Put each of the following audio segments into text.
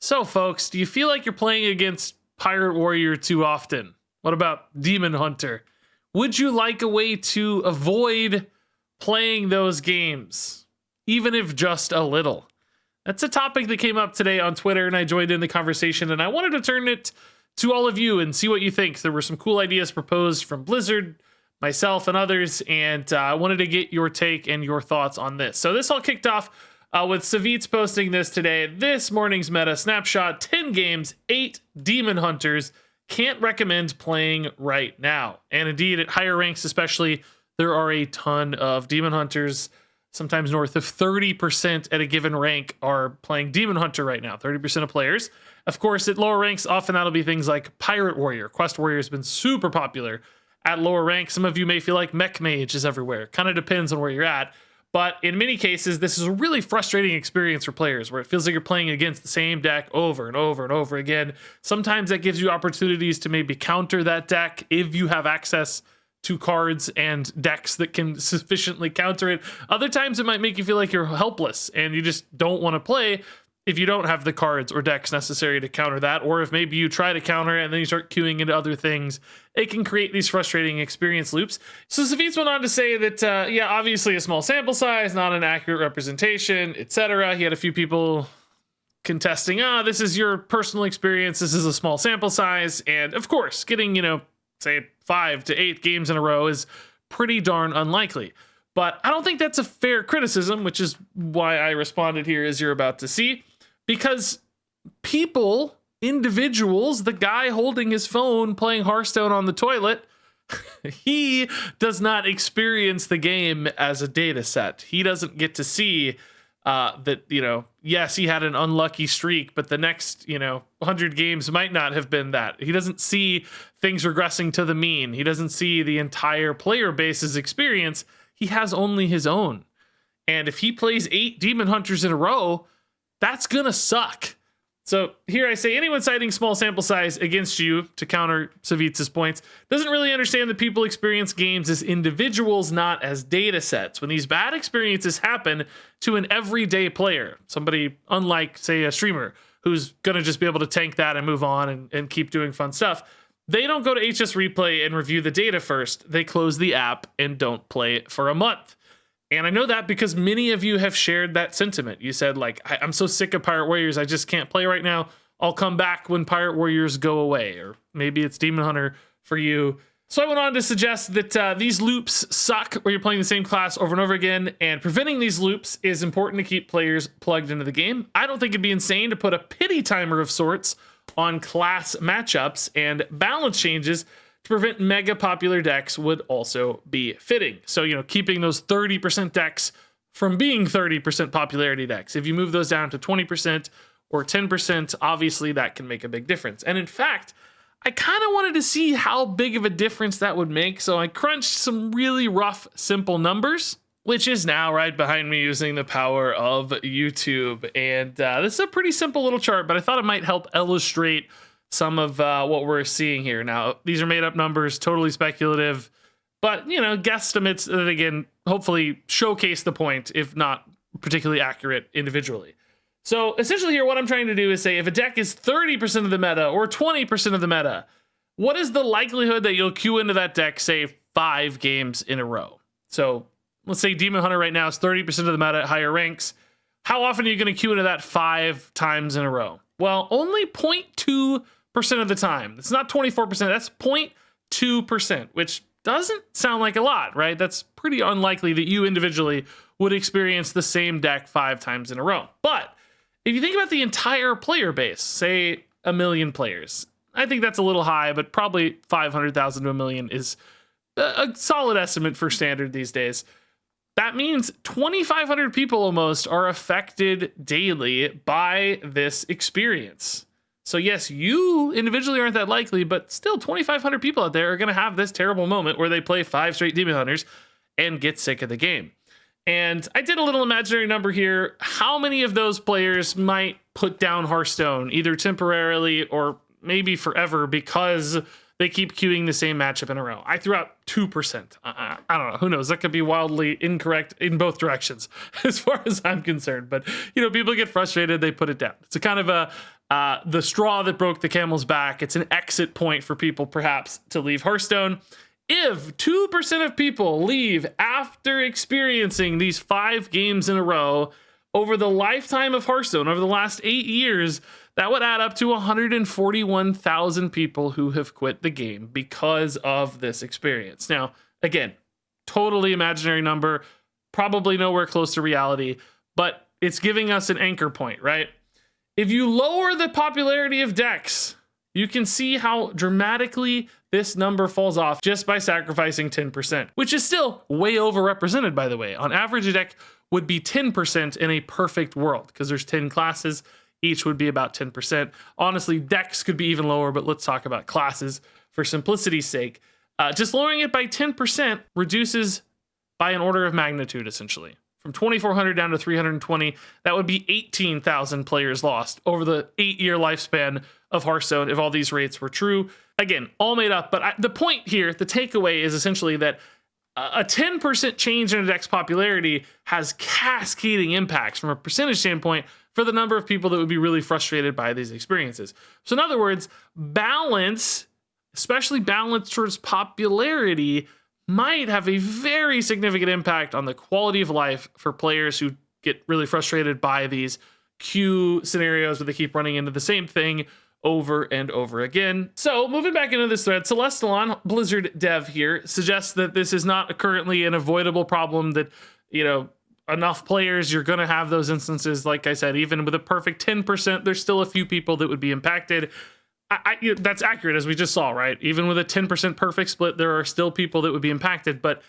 So, folks, do you feel like you're playing against Pirate Warrior too often? What about Demon Hunter? Would you like a way to avoid playing those games, even if just a little? That's a topic that came up today on Twitter, and I joined in the conversation, and I wanted to turn it to all of you and see what you think. There were some cool ideas proposed from Blizzard, myself, and others, and I wanted to get your take and your thoughts on this. So this all kicked off with Savitz posting this today. This morning's meta snapshot: 10 games, 8 Demon Hunters. Can't recommend playing right now. And indeed, at higher ranks especially, there are a ton of Demon Hunters. Sometimes north of 30% at a given rank are playing Demon Hunter right now, 30% of players. Of course, at lower ranks, often that'll be things like Pirate Warrior. Quest Warrior has been super popular at lower ranks. Some of you may feel like Mech Mage is everywhere. Kind of depends on where you're at. But in many cases, this is a really frustrating experience for players where it feels like you're playing against the same deck over and over and over again. Sometimes that gives you opportunities to maybe counter that deck if you have access to cards and decks that can sufficiently counter it. Other times it might make you feel like you're helpless and you just don't want to play if you don't have the cards or decks necessary to counter that, or if maybe you try to counter it and then you start queuing into other things. It can create these frustrating experience loops. So Savitz went on to say that, yeah, obviously a small sample size, not an accurate representation, etc. He had a few people contesting, this is your personal experience, this is a small sample size, and of course, getting, say 5 to 8 games in a row is pretty darn unlikely. But I don't think that's a fair criticism, which is why I responded here, as you're about to see. Because people, individuals, the guy holding his phone playing Hearthstone on the toilet, he does not experience the game as a data set. He doesn't get to see that, yes, he had an unlucky streak, but the next, 100 games might not have been that. He doesn't see things regressing to the mean. He doesn't see the entire player base's experience. He has only his own. And if he plays 8 Demon Hunters in a row, that's gonna suck. So here I say, anyone citing small sample size against you to counter Savitz's points doesn't really understand that people experience games as individuals, not as data sets. When these bad experiences happen to an everyday player, somebody unlike, say, a streamer who's gonna just be able to tank that and move on and keep doing fun stuff, they don't go to HS Replay and review the data first. They close the app and don't play it for a month. And I know that because many of you have shared that sentiment. You said, like, I'm so sick of Pirate Warriors, I just can't play right now. I'll come back when Pirate Warriors go away. Or maybe it's Demon Hunter for you. So I went on to suggest that these loops suck, where you're playing the same class over and over again, and preventing these loops is important to keep players plugged into the game. I don't think it'd be insane to put a pity timer of sorts on class matchups, and balance changes to prevent mega popular decks would also be fitting. So, keeping those 30% decks from being 30% popularity decks. If you move those down to 20% or 10%, obviously that can make a big difference. And in fact, I kind of wanted to see how big of a difference that would make. So I crunched some really rough, simple numbers, which is now right behind me using the power of YouTube. And this is a pretty simple little chart, but I thought it might help illustrate some of what we're seeing here. Now, these are made up numbers, totally speculative, but, guesstimates that, again, hopefully showcase the point, if not particularly accurate individually. So essentially here, what I'm trying to do is say, if a deck is 30% of the meta or 20% of the meta, what is the likelihood that you'll queue into that deck, say, 5 games in a row? So let's say Demon Hunter right now is 30% of the meta at higher ranks. How often are you going to queue into that 5 times in a row? Well, only 0.2% of the time. It's not 24%, that's 0.2%, which doesn't sound like a lot, right? That's pretty unlikely that you individually would experience the same deck 5 times in a row. But if you think about the entire player base, say 1 million players, I think that's a little high, but probably 500,000 to 1 million is a solid estimate for standard these days. That means 2,500 people almost are affected daily by this experience. So yes, you individually aren't that likely, but still 2,500 people out there are going to have this terrible moment where they play 5 straight Demon Hunters and get sick of the game. And I did a little imaginary number here. How many of those players might put down Hearthstone, either temporarily or maybe forever, because they keep queuing the same matchup in a row? I threw out 2%. I don't know. Who knows? That could be wildly incorrect in both directions as far as I'm concerned. But, people get frustrated. They put it down. It's a kind of the straw that broke the camel's back. It's an exit point for people perhaps to leave Hearthstone. If 2% of people leave after experiencing these 5 games in a row over the lifetime of Hearthstone, over the last 8 years, that would add up to 141,000 people who have quit the game because of this experience. Now, again, totally imaginary number, probably nowhere close to reality, but it's giving us an anchor point, right? If you lower the popularity of decks, you can see how dramatically this number falls off just by sacrificing 10%, which is still way overrepresented, by the way. On average, a deck would be 10% in a perfect world because there's 10 classes. Each would be about 10%. Honestly, decks could be even lower, but let's talk about classes for simplicity's sake. Just lowering it by 10% reduces by an order of magnitude, essentially. From 2,400 down to 320, that would be 18,000 players lost over the 8-year lifespan of Hearthstone if all these rates were true. Again, all made up, but the point here, the takeaway is essentially that a 10% change in a deck's popularity has cascading impacts from a percentage standpoint for the number of people that would be really frustrated by these experiences. So in other words, balance, especially balance towards popularity, might have a very significant impact on the quality of life for players who get really frustrated by these queue scenarios where they keep running into the same thing over and over again. So moving back into this thread, Celestalon, Blizzard dev here, suggests that this is not currently an avoidable problem, that, you know, enough players, you're going to have those instances. Like I said, even with a perfect 10%, there's still a few people that would be impacted. That's accurate, as we just saw, right? Even with a 10% perfect split, there are still people that would be impacted, but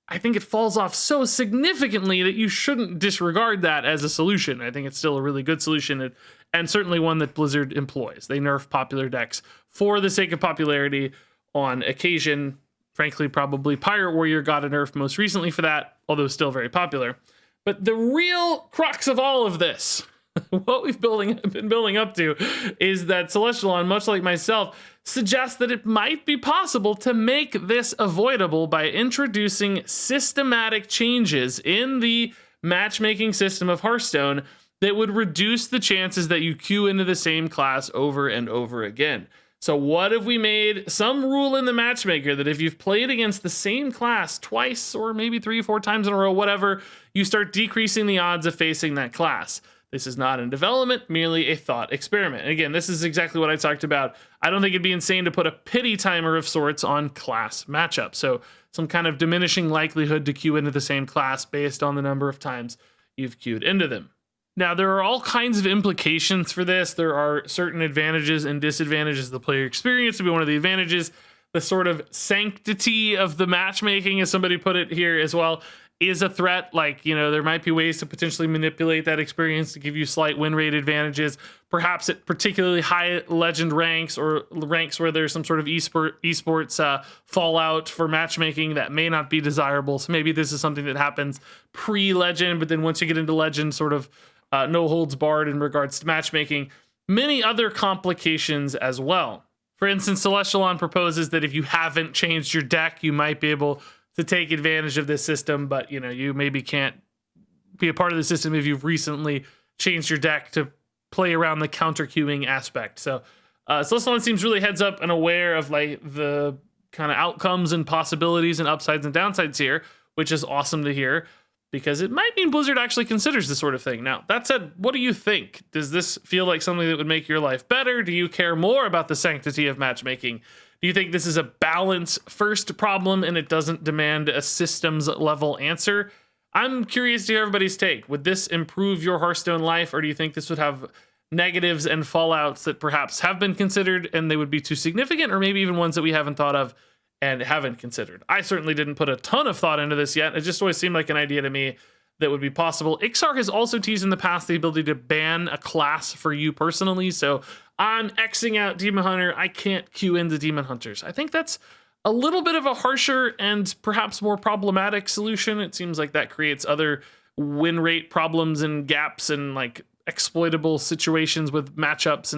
I think it falls off so significantly that you shouldn't disregard that as a solution. I think it's still a really good solution, and certainly one that Blizzard employs. They nerf popular decks for the sake of popularity on occasion. Frankly, probably Pirate Warrior got a nerf most recently for that, although still very popular. But the real crux of all of this, what we've been building up to, is that Celestalon, much like myself, suggests that it might be possible to make this avoidable by introducing systematic changes in the matchmaking system of Hearthstone that would reduce the chances that you queue into the same class over and over again. So what if we made some rule in the matchmaker that if you've played against the same class twice or maybe 3 or 4 times in a row, whatever, you start decreasing the odds of facing that class? This is not in development, merely a thought experiment. And again, this is exactly what I talked about. I don't think it'd be insane to put a pity timer of sorts on class matchups. So some kind of diminishing likelihood to queue into the same class based on the number of times you've queued into them. Now, there are all kinds of implications for this. There are certain advantages and disadvantages of the player experience to be one of the advantages. The sort of sanctity of the matchmaking, as somebody put it here as well, is a threat. Like, you know, there might be ways to potentially manipulate that experience to give you slight win rate advantages, perhaps at particularly high legend ranks or ranks where there's some sort of esports fallout for matchmaking that may not be desirable. So maybe this is something that happens pre-legend, but then once you get into legend, sort of no holds barred in regards to matchmaking. Many other complications as well. For instance, Celestalon proposes that if you haven't changed your deck, you might be able to take advantage of this system, but you know, you maybe can't be a part of the system if you've recently changed your deck to play around the counter queuing aspect. So Celestalon seems really heads up and aware of like the kind of outcomes and possibilities and upsides and downsides here, which is awesome to hear, because it might mean Blizzard actually considers this sort of thing. Now, that said, what do you think? Does this feel like something that would make your life better? Do you care more about the sanctity of matchmaking? Do you think this is a balance first problem and it doesn't demand a systems level answer? I'm curious to hear everybody's take. Would this improve your Hearthstone life, or do you think this would have negatives and fallouts that perhaps have been considered and they would be too significant, or maybe even ones that we haven't thought of and haven't considered? I certainly didn't put a ton of thought into this yet. It just always seemed like an idea to me that would be possible. Ixar has also teased in the past the ability to ban a class for you personally. So I'm Xing out Demon Hunter. I can't queue into Demon Hunters. I think that's a little bit of a harsher and perhaps more problematic solution. It seems like that creates other win rate problems and gaps and like exploitable situations with matchups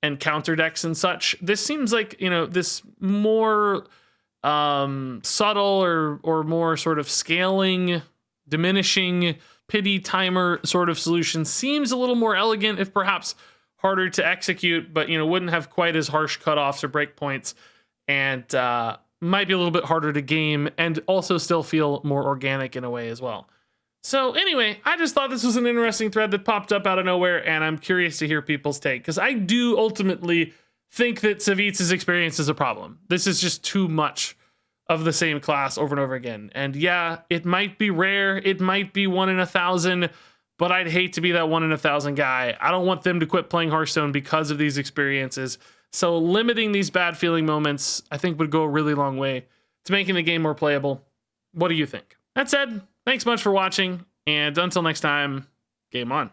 and counter decks and such. This seems like, you know, this more subtle or more sort of scaling, diminishing pity timer sort of solution seems a little more elegant if perhaps harder to execute, but wouldn't have quite as harsh cutoffs or breakpoints, and might be a little bit harder to game, and also still feel more organic in a way as well. So anyway, I just thought this was an interesting thread that popped up out of nowhere, and I'm curious to hear people's take, because I do ultimately think that Savitz's experience is a problem. This is just too much of the same class over and over again. And yeah, it might be rare, it might be 1 in 1,000, but I'd hate to be that 1 in 1,000 guy. I don't want them to quit playing Hearthstone because of these experiences. So limiting these bad feeling moments, I think, would go a really long way to making the game more playable. What do you think? That said, thanks much for watching, and until next time, game on.